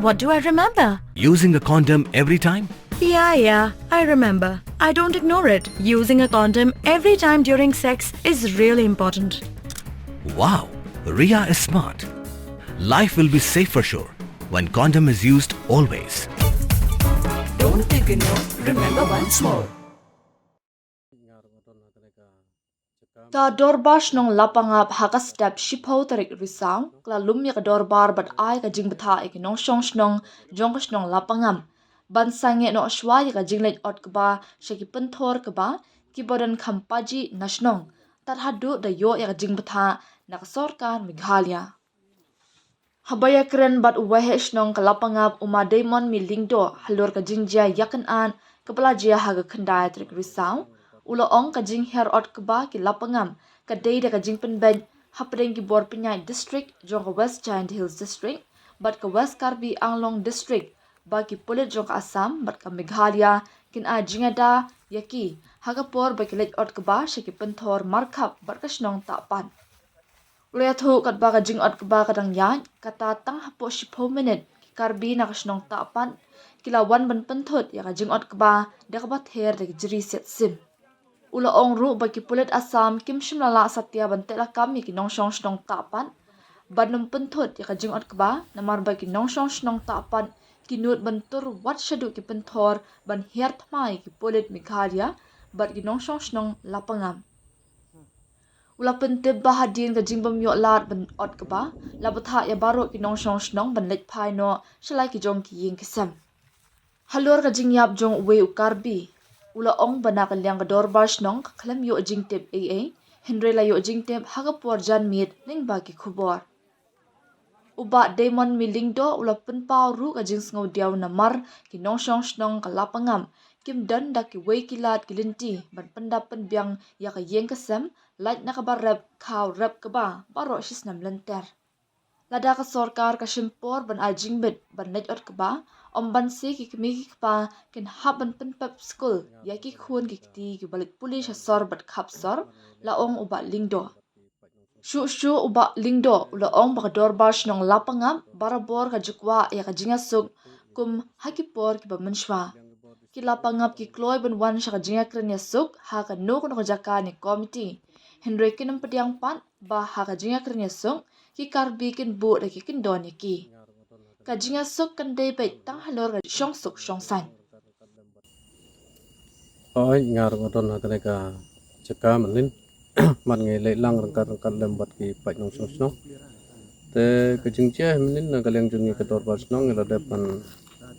What do I remember? Using a condom every time? Yeah, I remember. I don't ignore it. Using a condom every time during sex is really important. Wow, Ria is smart. Life will be safe for sure when condom is used always. Don't ignore, remember once more. Ta dorbash nong lapangap haka step shipo tarik risau kla lumya ka dorbar bat ai ka jing betha ek nong shong snong jongkas nong lapangam ban sange no shwa ka jinglet ot ka ba shaki penthor ka ba ki bodan khampaji nasnong tar hadu da yo ya ka jing betha nak sorkar Meghalaya habaya kren bat uwahesh nong ka lapangap uma daimon mi lingdo halor ka jingjia yakan an kapala jia haga khandai tarik risau Ula ong ka jing her ot kaba ki lapangam ka data ka jing penben hapdeng ki bor penyai district jong ka West Giant Hills district bat ka West Karbi Anglong district ba ki pulit jong ka Assam bat ka Meghalaya kin a jingada yaki hagapor ba ki let ot kaba shaki penthor markhap bat ka snong tapan Ula thu kat ba ka jing ot kaba kadang yan kata tang hapo 10 minute ki Karbi na ka snong tapan kila wan ban penthot ya ka jing ot kaba da ka ba ther de jiri set sim Ula ong ru bagi pulit Assam kim shimlala satya bantela kami ki nongshong snong tapan banum penthut ya kajing ot kba namar bagi nongshong snong tapan kinut bentur wat shadu ki penthor ban hert mai ki pulit Meghalaya bat ki nongshong snong lapangam Ula pentib bahadin kajing bam yo lat ban ot kba labatha ya baro ki nongshong snong ban let phai no shalai ki jong ki ying kisam halor kajing yap jong we ukarbi Ula ong bana kalyang ka dorbash nong kaklam yo jing tip Henry la yo jing tip hagapor jan mit ning bagi khubor. Uba Damon milingdo ula penpau ru ka jing sngaw diaw na mar ki nongshong snong ka lapangam kim dan da ki wei kilat kilinti ban pendapan biang ya ka yeng kasam lait na ka barab kaw rap ka ba baro shisnam lenter. Lada ka sorkar ka shimpor ban ajing bit ban let ot ka ba Om ban si ki kami ki pa kin haban penpep school ya ki khun ki ti ki balik pulis sor bat khap sor la ong uba lingdo. Shu uba lingdo ula ong baka dorbash nong lapangam barabor ka jukwa ya ka jinga suk kum hakipor ki ba menshwa. Ki lapangap ki kloy ban wan siya ka jinga kren ya suk ha ka no kuno ka jaka ni committee. Henry kinam padiang pan ba ha ka jinga kren ya suk ki karbi kin bu da ki kin don ya ki. Kajinga sok kan debet tang halor ga shong sok shong san. Oi ngar ngodon na ka ceka manin man ngai le lang rangkat lembat ki pai nong shong shong te kajing che manin na kaleng jungi ka tor bas nong la depan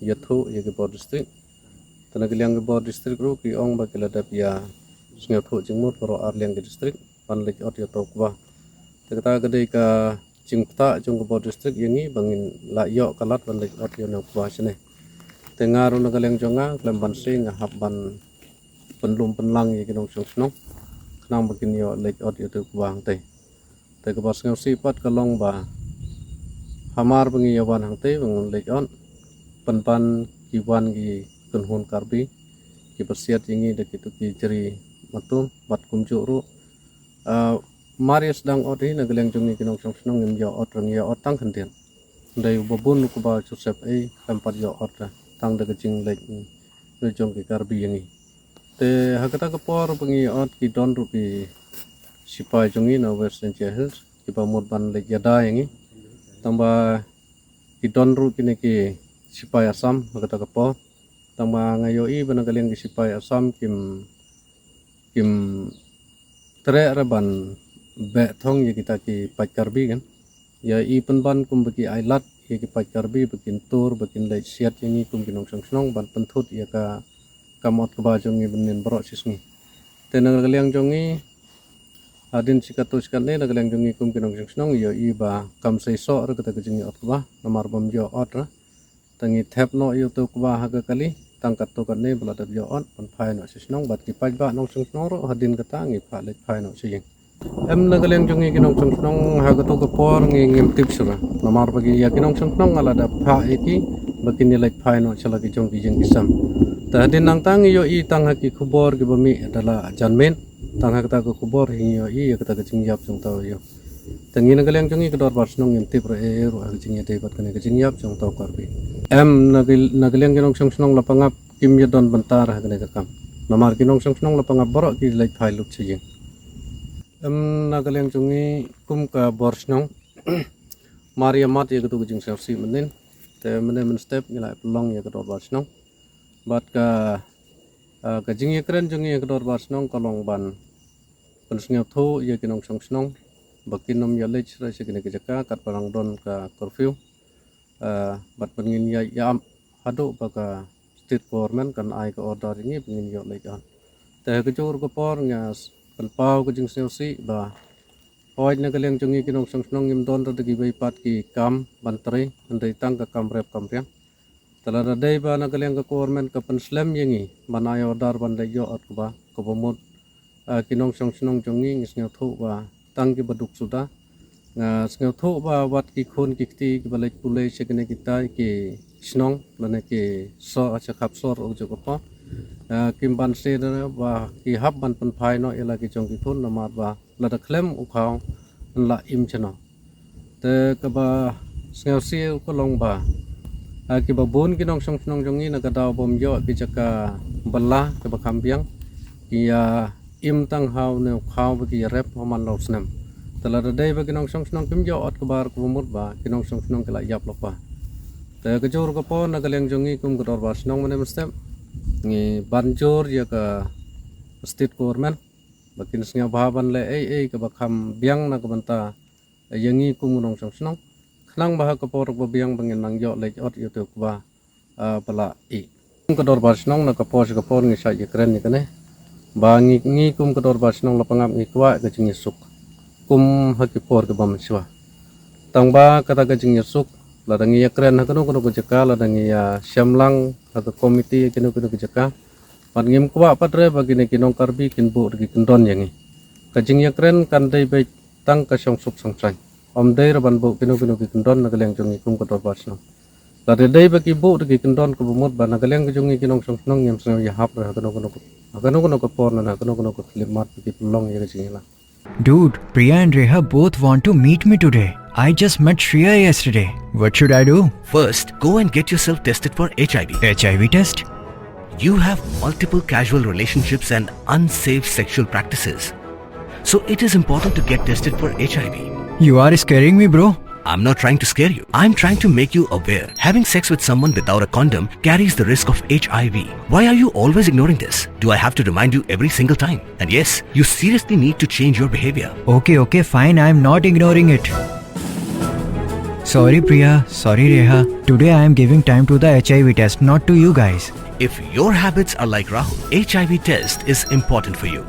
yathu ye ke bod district tana kaleng ke bod district ru ki ong ba ke la dep ya snga thu jingmut ro arleng ke district pan lek ot ya tok ba te kata gede ka Cingta jong kebor district yangi bangin la yo kalat ban lek ot yo na kwa sine tengar na kaleng jonga klem ban sing hab ban penlum penlang ye kinong song snong knang bakin yo lek ot yo tu kwang te kebor sing sipat kalong ba hamar bangi yo ban hang te bang lek on pan ki wan ki kunhun karbi ki persiat yangi de kitu ki jeri matum bat kumju ru Marius dang ot hi nagaleng jungi kinong song snong ngim yo ot rang yo ot tang khantian dai babun ku ba Joseph tempat yo ot tang de jing lek no jong ki karbi yangi te hakata ka por bangi ot ki don rupi sipai jungi na Western Hills ki ba mot ban lek yada yangi tamba ki don ru ki ne ki sipai Assam hakata ka por tamba ngayo I banagaleng ki sipai Assam kim tre raban be thong ye kita ki pai karbi kan ya I penban kum bagi ailat ye ki pai karbi bakin tur bakin lai siat yangi kum kinong song snong ban penthut ya ka kamot ka ba jongi benin bro sisngi tenang galeng jongi adin sikatus kan ne galeng jongi kum kinong song snong ya I ba kam sei so ra kata jingi ot ba namar bam jo ot ra tangi thep no yu tu ba ha ka kali tangkat to kan ne bla da jo ot pan phai no sisnong bat ki pai ba nong song snong ro hadin ka ta ngi pha le phai no sing em nagaleng jongi kinong song snong ha ka to ka por ngi ngim tip sura namar bagi ya kinong song snong ala da pha eki bakin ni lek phai no chala ki jong ki jing kisam ta din nang tang yo I tang ha ki khubor ki bami adalah janmen tang ha ka ta ko khubor hi yo I ka ta ka jing yap jong ta yo แต่งี้นักเลี้ยงจงนี้กระโดดบาสนองยิมติประเอรุอาจริงๆเตบัดกันก็จริงยับจงตอกการบีนักเลี้ยงกินองชงชนองละปังอับกิมยดอนบันตาระกันก็กำนามารกินองชงชนองละปังอับบรอกิเล็กไฟลุกชิงนักเลี้ยงจงนี้กุมกับบอร์ชนองมาริอามัดยังก็ตัวจริงเสียสีมันนินแต่มันสเต็ปนี่แหละลองยังกระโดดบาสนองบัดก็จริงๆกระนั้นจงนี้กระโดดบาสนองก็ลองบันเป็นสิ่งที่ทุ่งยังกินองชงชนองbakin nom yalech ra sekene kejaka kat parang don ka curfew bat pengin ya hadu baka state government kan ai ka order ini pengin yo lek on te kejur ko por nga pelpau ke jing selsi ba hoi na kaleng jungi kinong song ngim don ta gi bai pat ki kam bantri andai tang ka kam rep kam riang tala dai ba na kaleng ka government ka pen slam yangi banai order bandai yo at ba ko bomot kinong song jungi ngisnya thu ba tang ki baduk suda ngau tho ba wat ki khon ki ti ki balai pulai sekene kita ki snong lane ki so acha khap sor o joko pa kim ban se ba ki hab ban pan phai no ela ki chong ki thon namat ba la da khlem u khaw la im chano te ka ba ngau se ko long ba ki ba bon ki nong song snong jong ni na ka daw bom yo ki chaka balla ka ba kham biang ki im tang haw ne khaw ki rep man lo snam tala dai ba kinong song snong kim yo at kabar ko mut ba kinong song snong kala yap lo pa te ka jor ko po na kaleng jongi kum gor ba snong mane mstem ngi banjor ya ka state government bakin snga bhaban le ei ka ba kham biang na ka banta yangi kum nong song snong khlang ba ka por ba biang bangin nang yo le ot yo te ba pala i ka dor ba snong na ka por ngi sa ye kren ni kane ba ngi kum ka dor ba snong la pangap ngi kwa ka jingi suk kum haki por ke bam siwa tang ba kata ka jingi suk la dangi ya kren hakano kono ko jaka la dangi ya syamlang ka komiti kino ko jaka pan ngim kwa patre bagi ne kinong karbi kin bu ri kin don yangi ka jingi ya kren kan dai bai tang ka song suk song chai om dai ra ban bu kino kin don na kaleng jongi kum ka dor ba snong la dai bagi bu ri kin don ko bumut ba na kaleng jongi kinong song snong nyam song ya hap ra hakano ko por na hakano ko klimat ki long ya jingi la. Dude, Priya and Reha both want to meet me today. I just met Shreya yesterday. What should I do? First, go and get yourself tested for HIV. HIV test? You have multiple casual relationships and unsafe sexual practices. So it is important to get tested for HIV. You are scaring me, bro. I'm not trying to scare you. I'm trying to make you aware. Having sex with someone without a condom carries the risk of HIV. Why are you always ignoring this? Do I have to remind you every single time? And yes, you seriously need to change your behavior. Okay, fine. I'm not ignoring it. Sorry, Priya. Sorry, Reha. Today I am giving time to the HIV test, not to you guys. If your habits are like Rahul, HIV test is important for you.